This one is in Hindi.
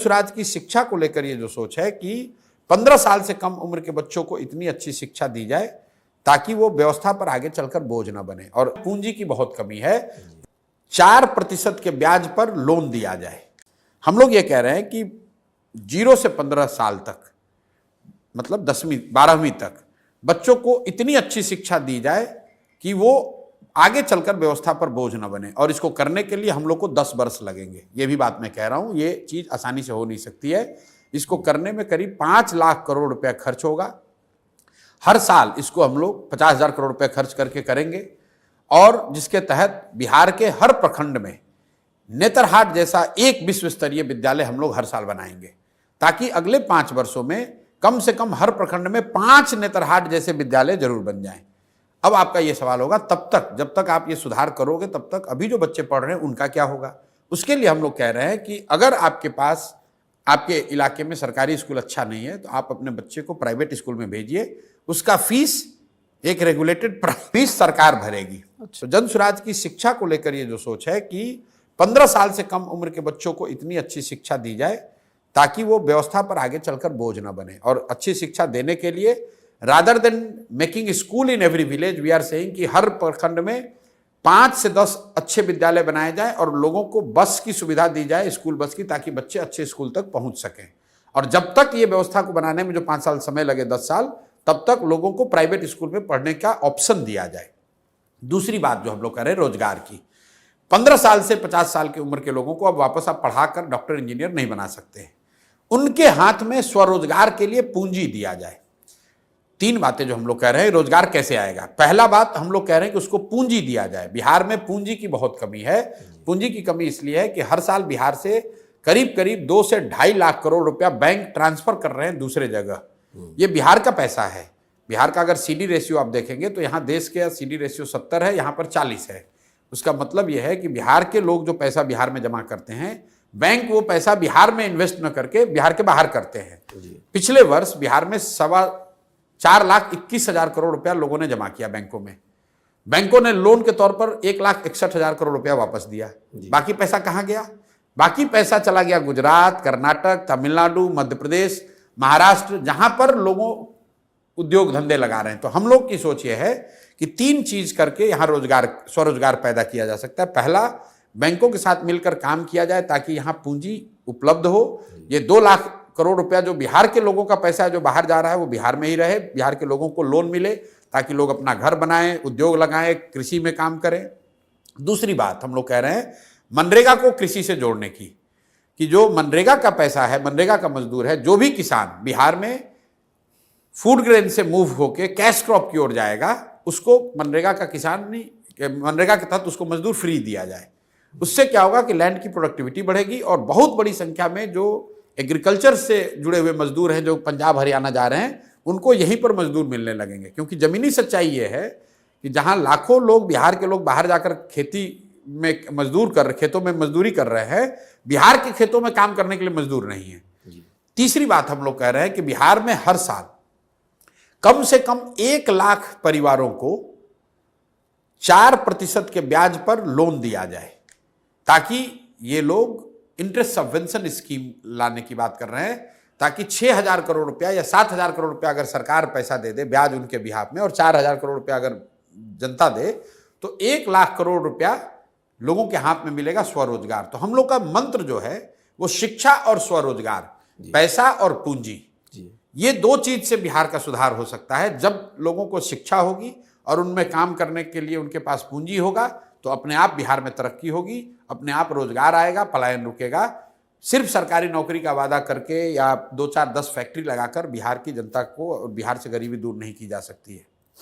स्वराज की शिक्षा को लेकर ये जो सोच है कि 15 साल से कम उम्र के बच्चों को इतनी अच्छी शिक्षा दी जाए ताकि वो व्यवस्था पर आगे चलकर बोझ ना बने। और पूंजी की बहुत कमी है, 4% के ब्याज पर लोन दिया जाए। हम लोग ये कह रहे हैं कि 0 से 15 साल तक, मतलब 10वीं 12वीं तक बच्चों को इतनी अच्छी शिक्षा दी जाए कि वो आगे चलकर व्यवस्था पर बोझ न बने। और इसको करने के लिए हम लोग को 10 वर्ष लगेंगे। ये भी बात मैं कह रहा हूं, ये चीज आसानी से हो नहीं सकती है। इसको करने में करीब 5 लाख करोड़ रुपया खर्च होगा। हर साल इसको हम लोग 50,000 करोड़ रुपया खर्च करके करेंगे, और जिसके तहत बिहार के हर प्रखंड में नेतरहाट जैसा एक विश्व स्तरीय विद्यालय हम लोग हर साल बनाएंगे, ताकि अगले 5 वर्षों में कम से कम हर प्रखंड में 5 नेतरहाट जैसे विद्यालय जरूर बन जाएं। अब आपका ये सवाल होगा, तब तक जब तक आप ये सुधार करोगे तब तक अभी जो बच्चे पढ़ रहे हैं उनका क्या होगा? उसके लिए हम लोग कह रहे हैं कि अगर आपके पास आपके इलाके में सरकारी स्कूल अच्छा नहीं है तो आप अपने बच्चे को प्राइवेट स्कूल में भेजिए। उसका फीस एक रेगुलेटेड फीस सरकार भरेगी। तो जन स्वराज की शिक्षा को लेकर ये जो सोच है कि 15 साल से कम उम्र के बच्चों को इतनी अच्छी शिक्षा दी जाए ताकि वो व्यवस्था पर आगे चलकर बोझ ना बने। और अच्छी शिक्षा देने के लिए rather than making school in every village, we are saying कि हर प्रखंड में 5 से 10 अच्छे विद्यालय बनाए जाएं और लोगों को बस की सुविधा दी जाए, स्कूल बस की, ताकि बच्चे अच्छे स्कूल तक पहुंच सकें। और जब तक ये व्यवस्था को बनाने में जो 5 साल समय लगे, 10 साल, तब तक लोगों को प्राइवेट स्कूल में पढ़ने का ऑप्शन दिया जाए। दूसरी बात जो हम लोग कर रहे हैं रोजगार की, 15 साल से 50 साल की उम्र के लोगों को अब वापस आप पढ़ाकर डॉक्टर इंजीनियर नहीं बना सकते हैं। उनके हाथ में स्वरोजगार के लिए पूंजी दिया जाए। 3 बातें जो हम लोग कह रहे हैं, रोजगार कैसे आएगा। पहला बात हम लोग कह रहे हैं कि उसको पूंजी दिया जाए। बिहार में पूंजी की बहुत कमी है। पूंजी की कमी इसलिए है कि हर साल बिहार से करीब करीब 2 से 2.5 लाख करोड़ रुपया बैंक ट्रांसफर कर रहे हैं दूसरे जगह। ये बिहार का पैसा है। बिहार का अगर सीडी रेशियो आप देखेंगे तो यहाँ देश के सीडी रेशियो 70 है, यहाँ पर 40 है। उसका मतलब यह है कि बिहार के लोग जो पैसा बिहार में जमा करते हैं, बैंक वो पैसा बिहार में इन्वेस्ट न करके बिहार के बाहर करते हैं। पिछले वर्ष बिहार में 4,21,000 करोड़ रुपया लोगों ने जमा किया बैंकों में। बैंकों ने लोन के तौर पर 1,61,000 करोड़ रुपया वापस दिया। बाकी पैसा कहाँ गया? बाकी पैसा चला गया गुजरात, कर्नाटक, तमिलनाडु, मध्य प्रदेश, महाराष्ट्र, जहां पर लोगों उद्योग धंधे लगा रहे हैं। तो हम लोग की सोच ये है कि 3 चीज करके यहां रोजगार, स्वरोजगार पैदा किया जा सकता है। पहला, बैंकों के साथ मिलकर काम किया जाए ताकि यहां पूंजी उपलब्ध हो। ये 2 लाख करोड़ रुपया जो बिहार के लोगों का पैसा है जो बाहर जा रहा है वो बिहार में ही रहे। बिहार के लोगों को लोन मिले ताकि लोग अपना घर बनाएं, उद्योग लगाएं, कृषि में काम करें। दूसरी बात हम लोग कह रहे हैं मनरेगा को कृषि से जोड़ने की, कि जो मनरेगा का पैसा है, मनरेगा का मजदूर है, जो भी किसान बिहार में फूड ग्रेन से मूव होके कैश क्रॉप की ओर जाएगा, उसको मनरेगा का किसान नहीं, मनरेगा के तहत उसको मजदूर फ्री दिया जाए। उससे क्या होगा कि लैंड की प्रोडक्टिविटी बढ़ेगी और बहुत बड़ी संख्या में जो एग्रीकल्चर से जुड़े हुए मजदूर हैं जो पंजाब हरियाणा जा रहे हैं, उनको यहीं पर मजदूर मिलने लगेंगे। क्योंकि जमीनी सच्चाई ये है कि जहां लाखों लोग, बिहार के लोग बाहर जाकर खेती में खेतों में मजदूरी कर रहे हैं, बिहार के खेतों में काम करने के लिए मजदूर नहीं है। तीसरी बात हम लोग कह रहे हैं कि बिहार में हर साल कम से कम 1 लाख परिवारों को 4% के ब्याज पर लोन दिया जाए, ताकि ये लोग इंटरेस्ट सबवेंशन स्कीम लाने की बात कर रहे हैं, ताकि 6,000 करोड़ रुपया या 7,000 करोड़ रुपया अगर सरकार पैसा दे दे ब्याज उनके बिहाफ में, और 4,000 करोड़ रुपया अगर जनता दे, तो 1 लाख करोड़ रुपया लोगों के हाथ में मिलेगा स्वरोजगार। तो हम लोग का मंत्र जो है वो शिक्षा और स्वरोजगार, पैसा और पूंजी, ये 2 चीज से बिहार का सुधार हो सकता है। जब लोगों को शिक्षा होगी और उनमें काम करने के लिए उनके पास पूंजी होगा तो अपने आप बिहार में तरक्की होगी, अपने आप रोजगार आएगा, पलायन रुकेगा। सिर्फ सरकारी नौकरी का वादा करके या 2, 4, 10 फैक्ट्री लगाकर बिहार की जनता को और बिहार से गरीबी दूर नहीं की जा सकती है।